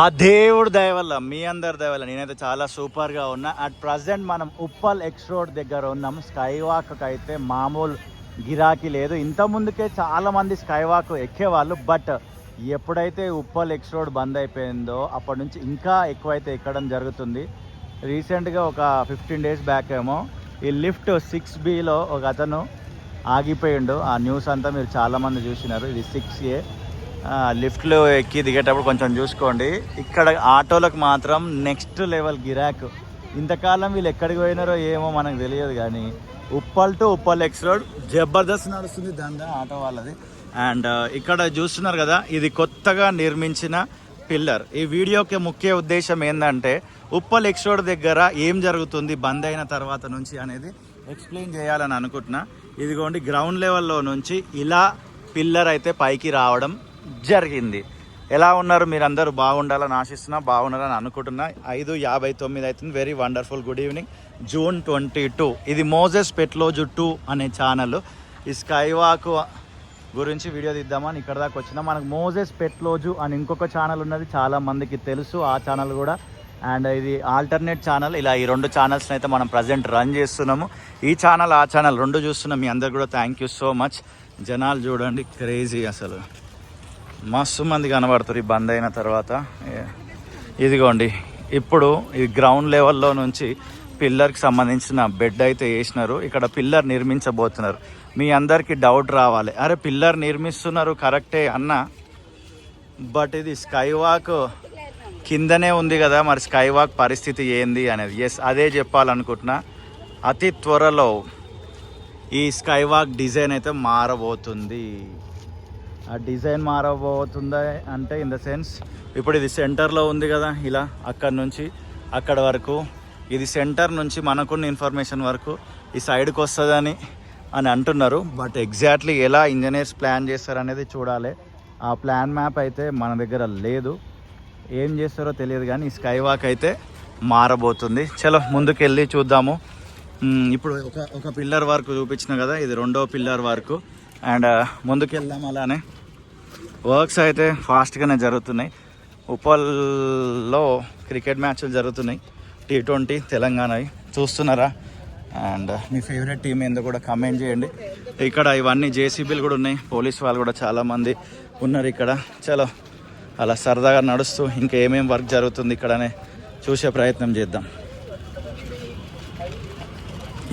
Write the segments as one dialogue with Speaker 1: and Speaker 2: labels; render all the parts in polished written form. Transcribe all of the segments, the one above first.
Speaker 1: ఆ దేవుడు దయ వల్ల, మీ అందరి దయ వల్ల నేనైతే చాలా సూపర్గా ఉన్నా. అట్ ప్రజెంట్ మనం ఉప్పల్ ఎక్స్ రోడ్ దగ్గర ఉన్నాం. స్కై వాక్కి అయితే మామూలు గిరాకీ లేదు. ఇంత ముందుకే చాలామంది స్కై వాక్ ఎక్కేవాళ్ళు, బట్ ఎప్పుడైతే ఉప్పల్ ఎక్స్ రోడ్ బంద్ అయిపోయిందో అప్పటి నుంచి ఇంకా ఎక్కువైతే ఎక్కడం జరుగుతుంది. రీసెంట్గా ఒక 15 days బ్యాక్ ఏమో ఈ లిఫ్ట్ 6Bలో ఒక అతను ఆగిపోయిండు. ఆ న్యూస్ అంతా మీరు చాలామంది చూసినారు. ఇది 6A. లిఫ్ట్లో ఎక్కి దిగేటప్పుడు కొంచెం చూసుకోండి. ఇక్కడ ఆటోలకు మాత్రం నెక్స్ట్ లెవెల్ గిరాక్. ఇంతకాలం వీళ్ళు ఎక్కడికి పోయినారో ఏమో మనకు తెలియదు, కానీ Uppal to Uppal X road Jabardasth నడుస్తుంది దందా ఆటో వాళ్ళది. అండ్ ఇక్కడ చూస్తున్నారు కదా, ఇది కొత్తగా నిర్మించిన పిల్లర్. ఈ వీడియోకి ముఖ్య ఉద్దేశం ఏంటంటే ఉప్పల్ ఎక్స్ రోడ్ దగ్గర ఏం జరుగుతుంది బంద్ అయిన తర్వాత నుంచి అనేది ఎక్స్ప్లెయిన్ చేయాలని అనుకుంటున్నా. ఇదిగోండి, గ్రౌండ్ లెవెల్లో నుంచి ఇలా పిల్లర్ అయితే పైకి రావడం జరిగింది. ఎలా ఉన్నారు మీరందరూ? బాగుండాలని ఆశిస్తున్నా, బాగుండాలని అనుకుంటున్నా. 5:59 అవుతుంది. Very wonderful good evening. June 22. ఇది మోజెస్ పెట్లోజు 2 అనే ఛానల్. ఈ స్కై వాక్ గురించి వీడియో తీద్దామని ఇక్కడ దాకా వచ్చినా. మనకు మోజెస్ పెట్లోజు అని ఇంకొక ఛానల్ ఉన్నది, చాలా మందికి తెలుసు ఆ ఛానల్ కూడా. అండ్ ఇది ఆల్టర్నేట్ ఛానల్. ఇలా ఈ 2 ఛానల్స్ని అయితే మనం ప్రజెంట్ రన్ చేస్తున్నాము. ఈ ఛానల్ ఆ ఛానల్ 2 చూస్తున్నాం. మీ అందరు కూడా థ్యాంక్ యూ సో మచ్. జనాలు చూడండి, క్రేజీ అసలు మస్తు మంది కనబడుతారు ఈ బంద్ అయిన తర్వాత. ఇదిగోండి, ఇప్పుడు ఈ గ్రౌండ్ లెవెల్లో నుంచి పిల్లర్కి సంబంధించిన బెడ్ అయితే వేసినారు. ఇక్కడ పిల్లర్ నిర్మించబోతున్నారు. మీ అందరికీ డౌట్ రావాలి, అరే పిల్లర్ నిర్మిస్తున్నారు కరెక్టే అన్న, బట్ ఇది స్కై వాక్ కిందనే ఉంది కదా, మరి స్కై వాక్ పరిస్థితి ఏంది అనేది. ఎస్, అదే చెప్పాలనుకుంటున్నా. అతి త్వరలో ఈ స్కై వాక్ డిజైన్ అయితే మారబోతుంది. ఆ డిజైన్ మారబోతుందా అంటే ఇన్ ద సెన్స్, ఇప్పుడు ఇది సెంటర్లో ఉంది కదా, ఇలా అక్కడి నుంచి అక్కడ వరకు, ఇది సెంటర్ నుంచి మనకున్న ఇన్ఫర్మేషన్ వరకు ఈ సైడ్కి వస్తుందని అంటున్నారు. బట్ ఎగ్జాక్ట్లీ ఎలా ఇంజనీర్స్ ప్లాన్ చేస్తారనేది చూడాలి. ఆ ప్లాన్ మ్యాప్ అయితే మన దగ్గర లేదు, ఏం చేస్తారో తెలియదు, కానీ ఈ స్కై వాక్ అయితే మారబోతుంది. చలో ముందుకు వెళ్ళి చూద్దాము. ఇప్పుడు ఒక పిల్లర్ వరకు చూపించిన కదా, ఇది 2వ పిల్లర్ వరకు. అండ్ ముందుకు వెళ్దాం. అలానే వర్క్స్ అయితే ఫాస్ట్గానే జరుగుతున్నాయి. ఉప్పల్లో క్రికెట్ మ్యాచ్లు జరుగుతున్నాయి, T20 తెలంగాణవి చూస్తున్నారా. అండ్ మీ ఫేవరెట్ టీం ఏందో కూడా కమెంట్ చేయండి. ఇక్కడ ఇవన్నీ JCBలు కూడా ఉన్నాయి, పోలీస్ వాళ్ళు కూడా చాలామంది ఉన్నారు ఇక్కడ. చలో అలా సరదాగా నడుస్తూ ఇంకా ఏమేమి వర్క్ జరుగుతుంది ఇక్కడనే చూసే ప్రయత్నం చేద్దాం.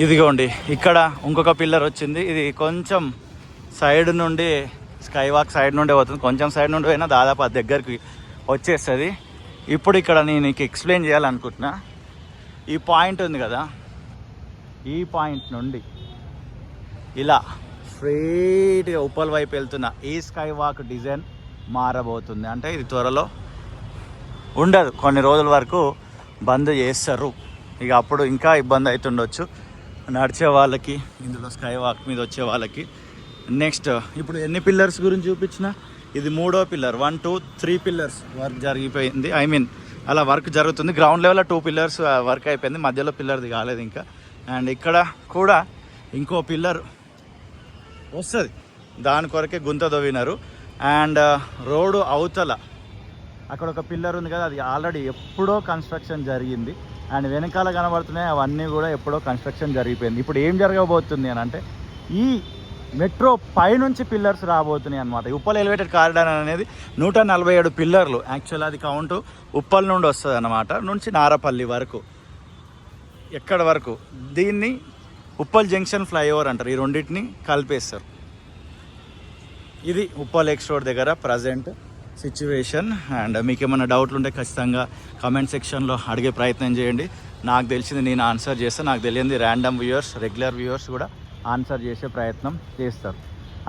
Speaker 1: ఇదిగోండి, ఇక్కడ ఇంకొక పిల్లర్ వచ్చింది. ఇది కొంచెం సైడ్ నుండి, స్కై వాక్ సైడ్ నుండి పోతుంది. కొంచెం సైడ్ నుండి పోయినా దాదాపు అది దగ్గరికి వచ్చేస్తుంది. ఇప్పుడు ఇక్కడ నేను నీకు ఎక్స్ప్లెయిన్ చేయాలనుకుంటున్నా. ఈ పాయింట్ ఉంది కదా, ఈ పాయింట్ నుండి ఇలా స్ట్రైట్గా ఉప్పల్ వైపు వెళ్తున్న ఈ స్కై వాక్ డిజైన్ మారబోతుంది. అంటే ఇది త్వరలో ఉండదు, కొన్ని రోజుల వరకు బంద్ చేస్తారు. ఇక అప్పుడు ఇంకా ఇబ్బంది అవుతుండొచ్చు నడిచే వాళ్ళకి, ఇందులో స్కై వాక్ మీద వచ్చే వాళ్ళకి. నెక్స్ట్, ఇప్పుడు ఎన్ని పిల్లర్స్ గురించి చూపించిన, ఇది 3వ పిల్లర్. 1, 2, 3 పిల్లర్స్ వర్క్ జరిగిపోయింది. ఐ మీన్ అలా వర్క్ జరుగుతుంది. గ్రౌండ్ లెవెల్లో 2 పిల్లర్స్ వర్క్ అయిపోయింది, మధ్యలో పిల్లర్ది కాలేదు ఇంకా. అండ్ ఇక్కడ కూడా ఇంకో పిల్లర్ వస్తుంది, దాని కొరకే గుంత దవ్వినారు. అండ్ రోడ్డు అవతల అక్కడ ఒక పిల్లర్ ఉంది కదా, అది ఆల్రెడీ ఎప్పుడో కన్స్ట్రక్షన్ జరిగింది. అండ్ వెనకాల కనబడుతున్నాయి అవన్నీ కూడా ఎప్పుడో కన్స్ట్రక్షన్ జరిగిపోయింది. ఇప్పుడు ఏం జరగబోతుంది అని అంటే, ఈ మెట్రో పైనుంచి పిల్లర్స్ రాబోతున్నాయి అనమాట. ఉప్పల్ ఎలివేటెడ్ కారిడార్ అనేది 147 పిల్లర్లు. యాక్చువల్ అది కౌంటు ఉప్పల్ నుండి వస్తుంది అన్నమాట, నుంచి నారపల్లి వరకు, ఎక్కడ వరకు. దీన్ని ఉప్పల్ జంక్షన్ ఫ్లైఓవర్ అంటారు. ఈ రెండింటిని కలిపేస్తారు. ఇది ఉప్పల్ ఎక్స్ రోడ్ దగ్గర ప్రజెంట్ సిచ్యువేషన్. అండ్ మీకు ఏమైనా డౌట్లు ఉంటే ఖచ్చితంగా కామెంట్ సెక్షన్లో అడిగే ప్రయత్నం చేయండి. నాకు తెలిసింది నేను ఆన్సర్ చేస్తాను, నాకు తెలియంది ర్యాండమ్ వ్యూవర్స్, రెగ్యులర్ వ్యూవర్స్ కూడా ఆన్సర్ చేసే ప్రయత్నం చేస్తారు.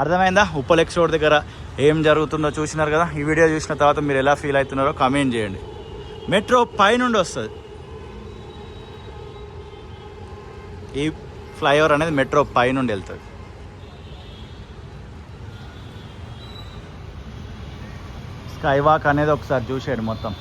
Speaker 1: అర్థమైందా? ఉప్పల్ ఎక్స్ రోడ్ దగ్గర ఏం జరుగుతుందో చూసినారు కదా. ఈ వీడియో చూసిన తర్వాత మీరు ఎలా ఫీల్ అవుతున్నారో కామెంట్ చేయండి. మెట్రో పైనుండి వస్తుంది, ఈ ఫ్లైఓవర్ అనేది మెట్రో పైనుండి వెళ్తుంది. స్కై వాక్ అనేది ఒకసారి చూసేయండి మొత్తం.